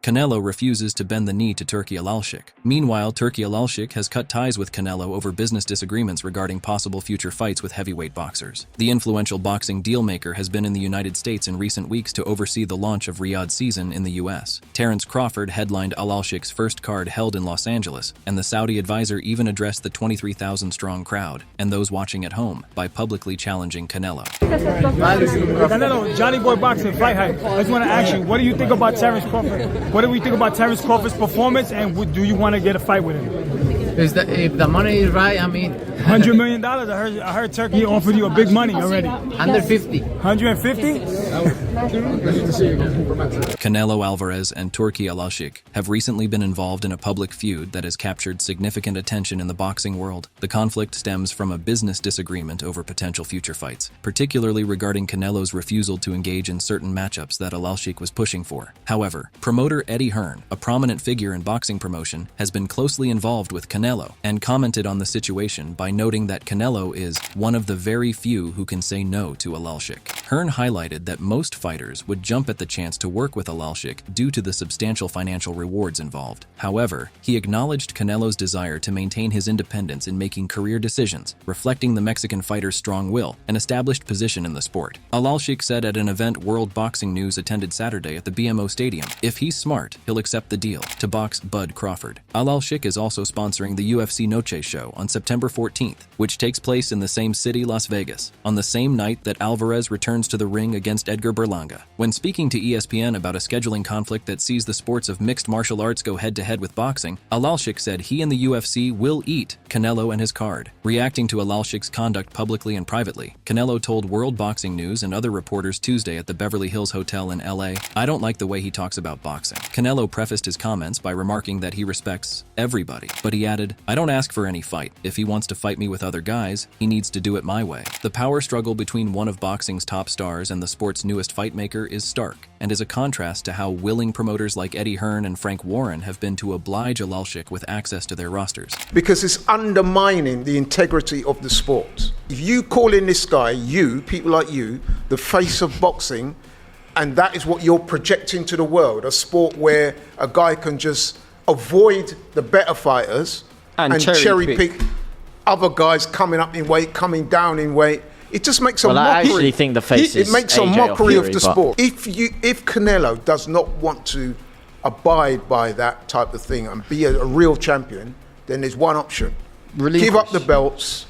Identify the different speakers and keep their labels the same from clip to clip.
Speaker 1: Canelo refuses to bend the knee to Turki Alalshikh. Meanwhile, Turki Alalshikh has cut ties with Canelo over business disagreements regarding possible future fights with heavyweight boxers. The influential boxing dealmaker has been in the United States in recent weeks to oversee the launch of Riyadh season in the U.S. Terence Crawford headlined Alalshikh's first card held in Los Angeles, and the Saudi advisor even addressed the 23,000-strong crowd and those watching at home by publicly challenging Canelo.
Speaker 2: Canelo, Johnny Boy Boxing, fight hype. I just want to ask you, what do you think about Terence Crawford? What do we think about Terence Crawford's performance, and do you want to get a fight with him?
Speaker 3: If the money is right, I mean...
Speaker 2: $100 million? I heard Turkey offered you a big money already.
Speaker 3: 150.
Speaker 2: 150?
Speaker 1: Canelo Alvarez and Turki Alalshikh have recently been involved in a public feud that has captured significant attention in the boxing world. The conflict stems from a business disagreement over potential future fights, particularly regarding Canelo's refusal to engage in certain matchups that Alalshikh was pushing for. However, promoter Eddie Hearn, a prominent figure in boxing promotion, has been closely involved with Canelo and commented on the situation by noting that Canelo is one of the very few who can say no to Alalshikh. Hearn highlighted that most fighters would jump at the chance to work with Alalshikh due to the substantial financial rewards involved. However, he acknowledged Canelo's desire to maintain his independence in making career decisions, reflecting the Mexican fighter's strong will and established position in the sport. Alalshikh said at an event World Boxing News attended Saturday at the BMO Stadium, "If he's smart, he'll accept the deal," to box Bud Crawford. Alalshikh is also sponsoring the UFC Noche show on September 14th, which takes place in the same city, Las Vegas, on the same night that Alvarez returns to the ring against Edgar Berlanga. When speaking to ESPN about a scheduling conflict that sees the sports of mixed martial arts go head-to-head with boxing, Alalshikh said he and the UFC will eat Canelo and his card. Reacting to Alalshikh's conduct publicly and privately, Canelo told World Boxing News and other reporters Tuesday at the Beverly Hills Hotel in LA, "I don't like the way he talks about boxing." Canelo prefaced his comments by remarking that he respects everybody, but he added, "I don't ask for any fight. If he wants to fight me with other guys, he needs to do it my way." The power struggle between one of boxing's top stars and the sport's newest fight maker is stark, and is a contrast to how willing promoters like Eddie Hearn and Frank Warren have been to oblige Alalshikh with access to their rosters.
Speaker 4: Because it's undermining the integrity of the sport. If you call in this guy, people like you, the face of boxing, and that is what you're projecting to the world, a sport where a guy can just avoid the better fighters and cherry pick other guys coming up in weight, coming down in weight. It just makes a mockery.
Speaker 5: I actually think the face is
Speaker 4: it makes a
Speaker 5: AJ
Speaker 4: mockery
Speaker 5: Fury,
Speaker 4: of the sport. If Canelo does not want to abide by that type of thing and be a real champion, then there's one option: give up the belts,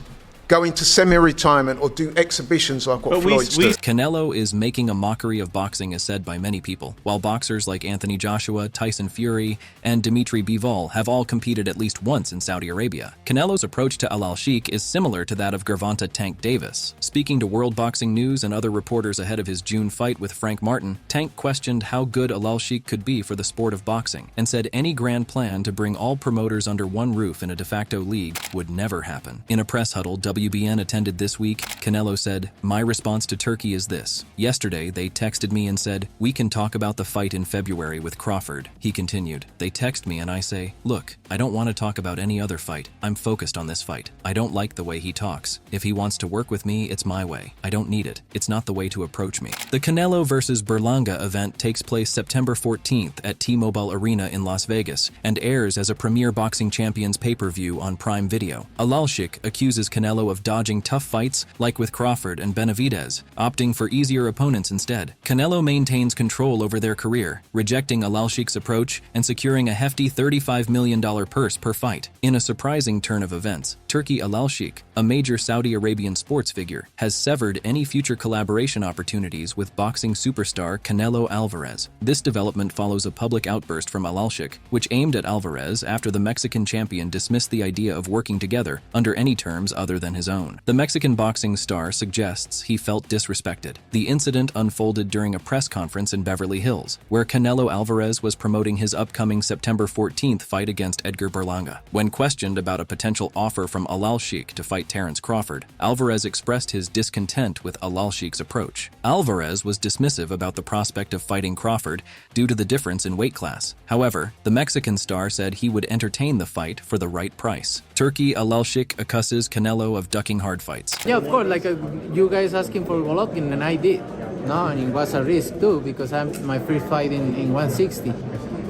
Speaker 4: go into semi-retirement, or do exhibitions like what Floyd's doing.
Speaker 1: Canelo is making a mockery of boxing, as said by many people, while boxers like Anthony Joshua, Tyson Fury, and Dimitri Bivol have all competed at least once in Saudi Arabia. Canelo's approach to Alalshikh is similar to that of Gervonta Tank Davis. Speaking to World Boxing News and other reporters ahead of his June fight with Frank Martin, Tank questioned how good Alalshikh could be for the sport of boxing, and said any grand plan to bring all promoters under one roof in a de facto league would never happen. In a press huddle WBN attended this week, Canelo said, "My response to Turkey is this. Yesterday, they texted me and said, we can talk about the fight in February with Crawford." He continued, "They text me and I say, look, I don't want to talk about any other fight. I'm focused on this fight. I don't like the way he talks. If he wants to work with me, it's my way. I don't need it. It's not the way to approach me." The Canelo vs. Berlanga event takes place September 14th at T-Mobile Arena in Las Vegas and airs as a Premier Boxing Champions pay-per-view on Prime Video. Alalshikh accuses Canelo of dodging tough fights like with Crawford and Benavidez, opting for easier opponents instead. Canelo maintains control over their career, rejecting Alalshikh's approach and securing a hefty $35 million purse per fight. In a surprising turn of events, Turki Alalshikh, a major Saudi Arabian sports figure, has severed any future collaboration opportunities with boxing superstar Canelo Alvarez. This development follows a public outburst from Alalshikh, which aimed at Alvarez after the Mexican champion dismissed the idea of working together under any terms other than his own. The Mexican boxing star suggests he felt disrespected. The incident unfolded during a press conference in Beverly Hills, where Canelo Alvarez was promoting his upcoming September 14th fight against Edgar Berlanga. When questioned about a potential offer from Alalshikh to fight Terence Crawford, Alvarez expressed his discontent with Alalshikh's approach. Alvarez was dismissive about the prospect of fighting Crawford due to the difference in weight class. However, the Mexican star said he would entertain the fight for the right price. Turki Alalshikh accuses Canelo of ducking hard fights.
Speaker 3: Yeah, of course, like you guys asking for Golovkin, and I did. No, and it was a risk too, because I'm my first fight in 160.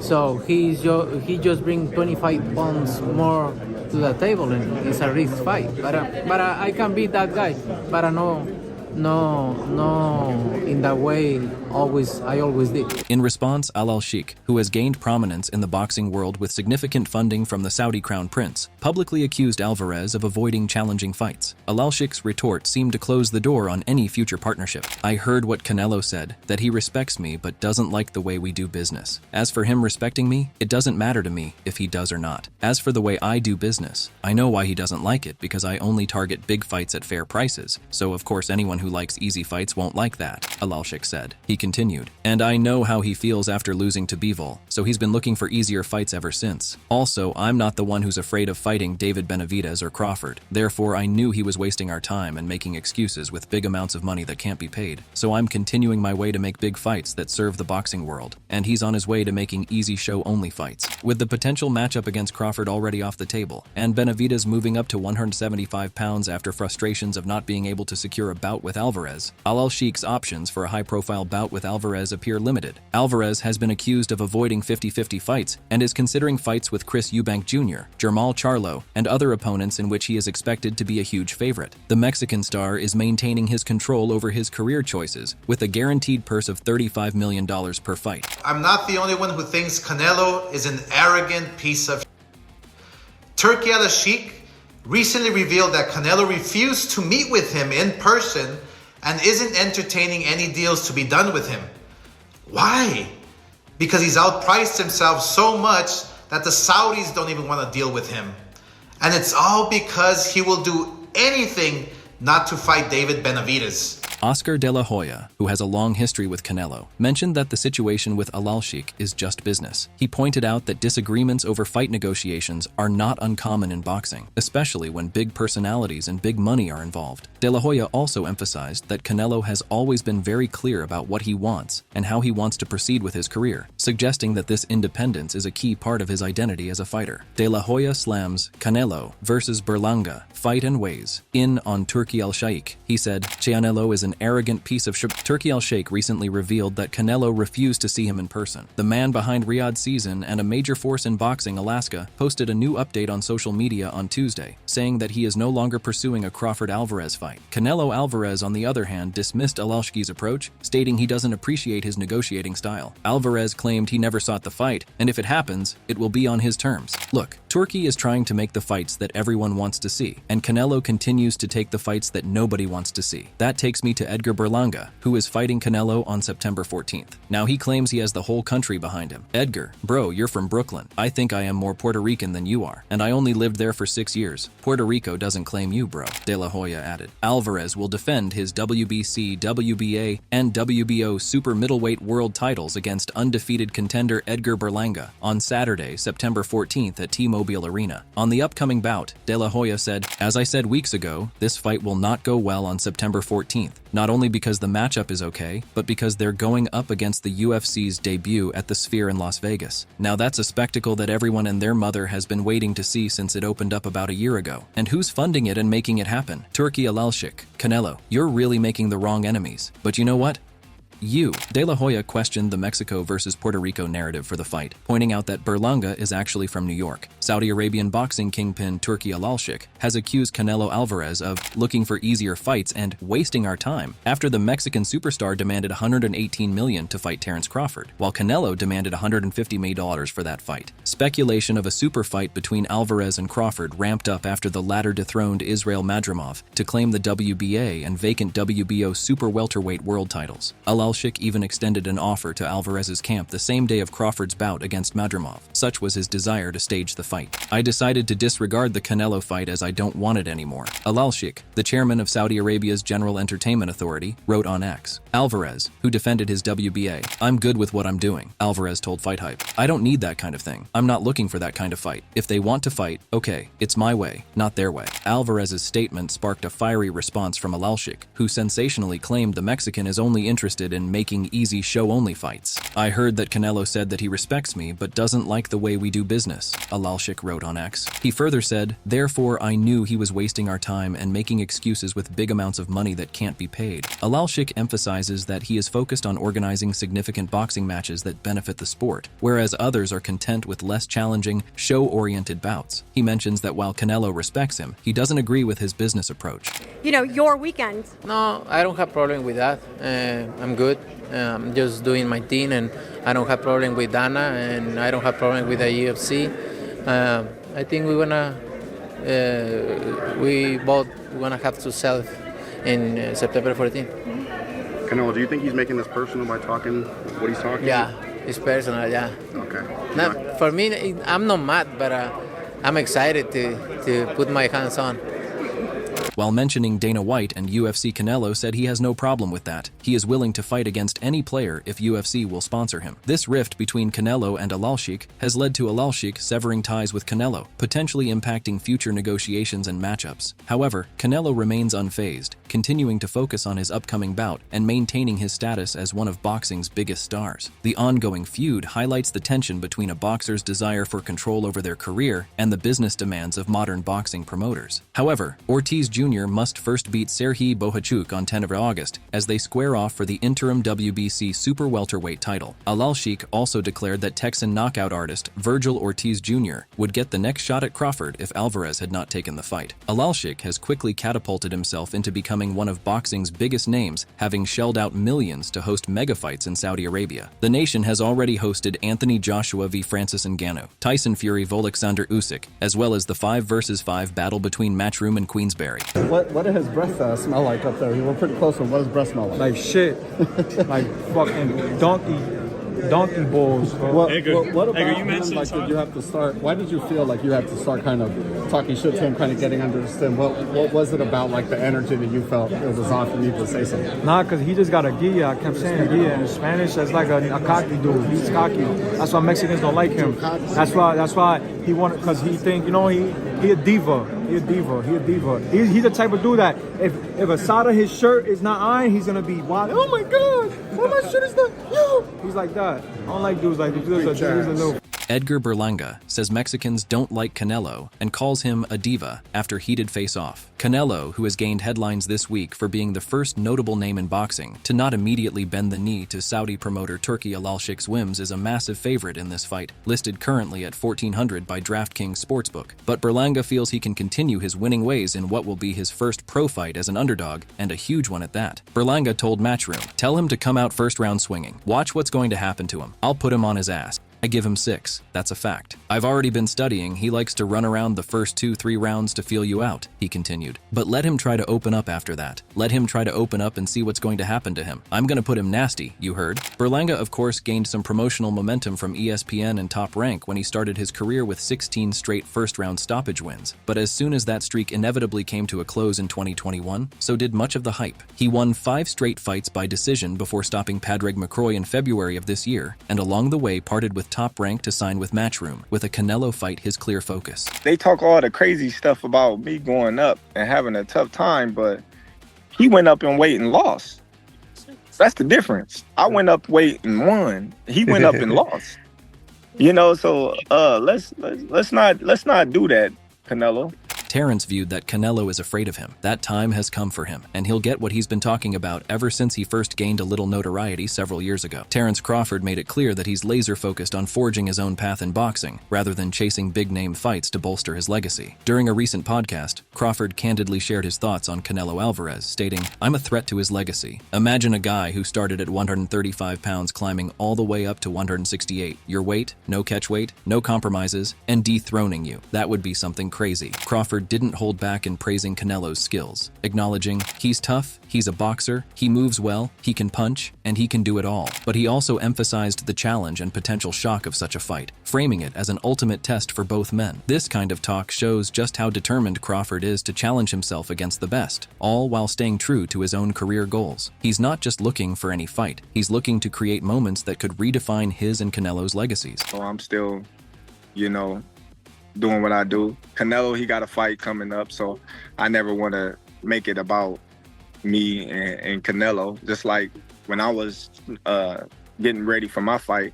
Speaker 3: So he just bring 25 pounds more to the table, and it's a risk fight. But I can beat that guy. But no, in that way, I always did.
Speaker 1: In response, Alalshikh, who has gained prominence in the boxing world with significant funding from the Saudi crown prince, publicly accused Alvarez of avoiding challenging fights. Alalshikh's retort seemed to close the door on any future partnership. I heard what Canelo said, that he respects me but doesn't like the way we do business. As for him respecting me, it doesn't matter to me if he does or not. As for the way I do business, I know why he doesn't like it, because I only target big fights at fair prices. So of course anyone who likes easy fights won't like that, Alalshikh said. He continued, and I know how he feels after losing to Bivol, so he's been looking for easier fights ever since. Also, I'm not the one who's afraid of fighting David Benavidez or Crawford. Therefore, I knew he was wasting our time and making excuses with big amounts of money that can't be paid. So I'm continuing my way to make big fights that serve the boxing world, and he's on his way to making easy show-only fights. With the potential matchup against Crawford already off the table, and Benavidez moving up to 175 pounds after frustrations of not being able to secure a bout with Alvarez, Alalshikh's options for a high-profile bout with Alvarez appear limited. Alvarez has been accused of avoiding 50-50 fights and is considering fights with Chris Eubank Jr., Jermall Charlo, and other opponents in which he is expected to be a huge favorite. The Mexican star is maintaining his control over his career choices with a guaranteed purse of $35 million per fight.
Speaker 5: I'm not the only one who thinks Canelo is an arrogant piece of Turki Alalshikh recently revealed that Canelo refused to meet with him in person and isn't entertaining any deals to be done with him. Why? Because he's outpriced himself so much that the Saudis don't even want to deal with him. And it's all because he will do anything not to fight David Benavidez.
Speaker 1: Oscar de la Hoya, who has a long history with Canelo, mentioned that the situation with Alalshikh is just business. He pointed out that disagreements over fight negotiations are not uncommon in boxing, especially when big personalities and big money are involved. De la Hoya also emphasized that Canelo has always been very clear about what he wants and how he wants to proceed with his career, suggesting that this independence is a key part of his identity as a fighter. De la Hoya slams Canelo versus Berlanga, fight and weighs, in on Turki Alalshikh. He said, Canelo is an arrogant piece of shit. Turki Alalshikh recently revealed that Canelo refused to see him in person. The man behind Riyadh season and a major force in boxing, Alaska, posted a new update on social media on Tuesday, saying that he is no longer pursuing a Crawford-Alvarez fight. Canelo Alvarez, on the other hand, dismissed Alalshikh's approach, stating he doesn't appreciate his negotiating style. Alvarez claimed he never sought the fight, and if it happens, it will be on his terms. Look, Turki is trying to make the fights that everyone wants to see, and Canelo continues to take the fights that nobody wants to see. That takes me to Edgar Berlanga, who is fighting Canelo on September 14th. Now he claims he has the whole country behind him. Edgar, bro, you're from Brooklyn. I think I am more Puerto Rican than you are, and I only lived there for 6 years. Puerto Rico doesn't claim you, bro, De La Hoya added. Alvarez will defend his WBC, WBA, and WBO super middleweight world titles against undefeated contender Edgar Berlanga on Saturday, September 14th at T-Mobile Arena. On the upcoming bout, De La Hoya said, as I said weeks ago, this fight will not go well on September 14th. Not only because the matchup is okay, but because they're going up against the UFC's debut at the Sphere in Las Vegas. Now that's a spectacle that everyone and their mother has been waiting to see since it opened up about a year ago. And who's funding it and making it happen? Turki Alalshikh. Canelo, you're really making the wrong enemies. But you know what? De La Hoya questioned the Mexico versus Puerto Rico narrative for the fight, pointing out that Berlanga is actually from New York. Saudi Arabian boxing kingpin Turki Alalshikh has accused Canelo Alvarez of looking for easier fights and wasting our time after the Mexican superstar demanded $118 million to fight Terence Crawford, while Canelo demanded $150 million for that fight. Speculation of a super fight between Alvarez and Crawford ramped up after the latter dethroned Israel Madrimov to claim the WBA and vacant WBO super welterweight world titles. Alalshikh even extended an offer to Alvarez's camp the same day of Crawford's bout against Madrimov. Such was his desire to stage the fight. I decided to disregard the Canelo fight as I don't want it anymore. Alalshikh, the chairman of Saudi Arabia's General Entertainment Authority, wrote on X. Alvarez, who defended his WBA, I'm good with what I'm doing, Alvarez told Fight Hype. I don't need that kind of thing. I'm not looking for that kind of fight. If they want to fight, okay, it's my way, not their way. Alvarez's statement sparked a fiery response from Alalshikh, who sensationally claimed the Mexican is only interested in been making easy show-only fights. I heard that Canelo said that he respects me but doesn't like the way we do business, Alalshikh wrote on X. He further said, therefore I knew he was wasting our time and making excuses with big amounts of money that can't be paid. Alalshikh emphasizes that he is focused on organizing significant boxing matches that benefit the sport, whereas others are content with less challenging, show-oriented bouts. He mentions that while Canelo respects him, he doesn't agree with his business approach.
Speaker 6: Your weekend.
Speaker 3: No, I don't have problem with that. I'm good. I'm just doing my thing, and I don't have problem with Dana, and I don't have problem with the UFC. I think we both gonna have to sell in September 14th.
Speaker 7: Canelo, do you think he's making this personal by talking what he's talking?
Speaker 3: Yeah, it's personal. Yeah.
Speaker 7: Okay.
Speaker 3: Now, for me, I'm not mad, but I'm excited to put my hands on.
Speaker 1: While mentioning Dana White and UFC, Canelo said he has no problem with that. He is willing to fight against any player if UFC will sponsor him. This rift between Canelo and Alalshikh has led to Alalshikh severing ties with Canelo, potentially impacting future negotiations and matchups. However, Canelo remains unfazed, continuing to focus on his upcoming bout and maintaining his status as one of boxing's biggest stars. The ongoing feud highlights the tension between a boxer's desire for control over their career and the business demands of modern boxing promoters. However, Ortiz Jr. must first beat Serhiy Bohachuk on 10 August as they square off for the interim WBC super welterweight title. Alalshikh also declared that Texan knockout artist Virgil Ortiz Jr. would get the next shot at Crawford if Alvarez had not taken the fight. Alalshikh has quickly catapulted himself into becoming one of boxing's biggest names, having shelled out millions to host mega fights in Saudi Arabia. The nation has already hosted Anthony Joshua v. Francis Ngannou, Tyson Fury v. Alexander Usyk, as well as the 5 vs 5 battle between Matchroom and Queensberry.
Speaker 8: What did his breath smell like up there? You were pretty close. What does breath smell like?
Speaker 2: Like shit. Like fucking donkey balls, bro.
Speaker 8: What about him, like, did you have to start? Why did you feel like you had to start kind of talking shit to him, kind of getting under his skin? What was it about, like, the energy that you felt it was on for me to say something?
Speaker 2: Nah, because he just got a guilla. I kept saying guilla in Spanish. That's like a cocky dude. He's cocky. That's why Mexicans don't like him. That's why he wanted, because he think, he a diva. He a diva. He's the type of dude that if Asada his shirt is not ironed, he's gonna be wild. Oh my god, why my shirt is not? Yo, he's like that. I don't like dudes like this.
Speaker 1: Edgar Berlanga says Mexicans don't like Canelo and calls him a diva after heated face-off. Canelo, who has gained headlines this week for being the first notable name in boxing to not immediately bend the knee to Saudi promoter Turki Alalshikh's whims, is a massive favorite in this fight, listed currently at 1,400 by DraftKings Sportsbook. But Berlanga feels he can continue his winning ways in what will be his first pro fight as an underdog, and a huge one at that. Berlanga told Matchroom, "Tell him to come out first round swinging. Watch what's going to happen to him. I'll put him on his ass. I give him 6. That's a fact. I've already been studying. He likes to run around the first 2-3 rounds to feel you out," he continued. "But let him try to open up after that. Let him try to open up and see what's going to happen to him. I'm going to put him nasty, you heard?" Berlanga, of course, gained some promotional momentum from ESPN and Top Rank when he started his career with 16 straight first-round stoppage wins. But as soon as that streak inevitably came to a close in 2021, so did much of the hype. He won 5 straight fights by decision before stopping Padraig McCrory in February of this year, and along the way parted with Top Rank to sign with Matchroom, with a Canelo fight his clear focus.
Speaker 9: They talk all the crazy stuff about me going up and having a tough time, but he went up in weight and lost. That's the difference. I went up weight and won. He went up and lost. So let's not do that, Canelo.
Speaker 1: Terrence viewed that Canelo is afraid of him. That time has come for him, and he'll get what he's been talking about ever since he first gained a little notoriety several years ago. Terrence Crawford made it clear that he's laser-focused on forging his own path in boxing, rather than chasing big-name fights to bolster his legacy. During a recent podcast, Crawford candidly shared his thoughts on Canelo Alvarez, stating, "I'm a threat to his legacy. Imagine a guy who started at 135 pounds climbing all the way up to 168. Your weight, no catch weight, no compromises, and dethroning you. That would be something crazy." Crawford didn't hold back in praising Canelo's skills, acknowledging, "He's tough, he's a boxer, he moves well, he can punch, and he can do it all." But he also emphasized the challenge and potential shock of such a fight, framing it as an ultimate test for both men. This kind of talk shows just how determined Crawford is to challenge himself against the best, all while staying true to his own career goals. He's not just looking for any fight, he's looking to create moments that could redefine his and Canelo's legacies.
Speaker 9: So I'm still, doing what I do. Canelo, he got a fight coming up, so I never want to make it about me and Canelo. Just like when I was getting ready for my fight,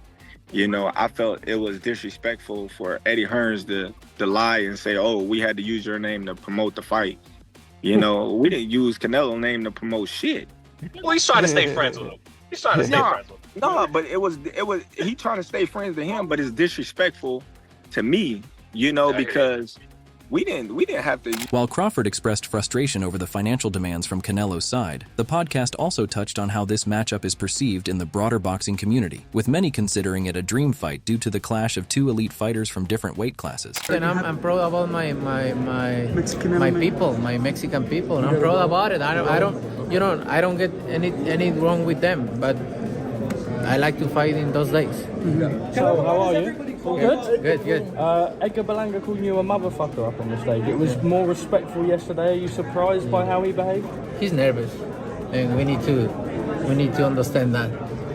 Speaker 9: you know, I felt it was disrespectful for Eddie Hearns to lie and say, "Oh, we had to use your name to promote the fight." You know, we didn't use Canelo's name to promote shit.
Speaker 6: Well, he's trying to stay friends with him. He's trying to stay friends with him.
Speaker 9: No, but it was he trying to stay friends with him, but it's disrespectful to me, you know, because we didn't have to.
Speaker 1: While Crawford expressed frustration over the financial demands from Canelo's side, the podcast also touched on how this matchup is perceived in the broader boxing community, with many considering it a dream fight due to the clash of two elite fighters from different weight classes.
Speaker 3: And I'm proud about my people, my Mexican people. And I'm proud about it. I don't get any wrong with them, but I like to fight in those days.
Speaker 2: So, how are you? All good?
Speaker 3: Good.
Speaker 2: Edgar Berlanga calling you a motherfucker up on the stage. It was more respectful yesterday. Are you surprised by how he behaved?
Speaker 3: He's nervous, and we need to understand that.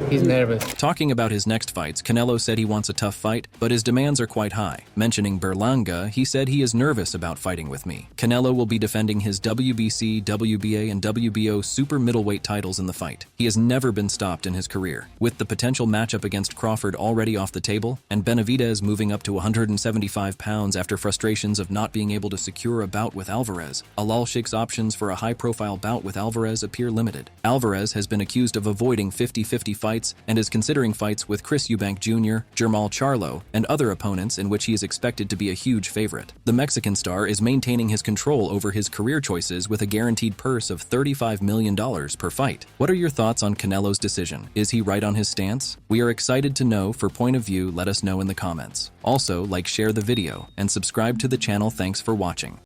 Speaker 3: He's nervous.
Speaker 1: Talking about his next fights, Canelo said he wants a tough fight, but his demands are quite high. Mentioning Berlanga, he said he is nervous about fighting with me. Canelo will be defending his WBC, WBA, and WBO super middleweight titles in the fight. He has never been stopped in his career. With the potential matchup against Crawford already off the table, and Benavidez moving up to 175 pounds after frustrations of not being able to secure a bout with Alvarez, Alalshikh's options for a high-profile bout with Alvarez appear limited. Alvarez has been accused of avoiding 50-50 fights and is considering fights with Chris Eubank Jr., Jermall Charlo, and other opponents in which he is expected to be a huge favorite. The Mexican star is maintaining his control over his career choices with a guaranteed purse of $35 million per fight. What are your thoughts on Canelo's decision? Is he right on his stance? We are excited to know. For point of view, let us know in the comments. Also, share the video, and subscribe to the channel. Thanks for watching.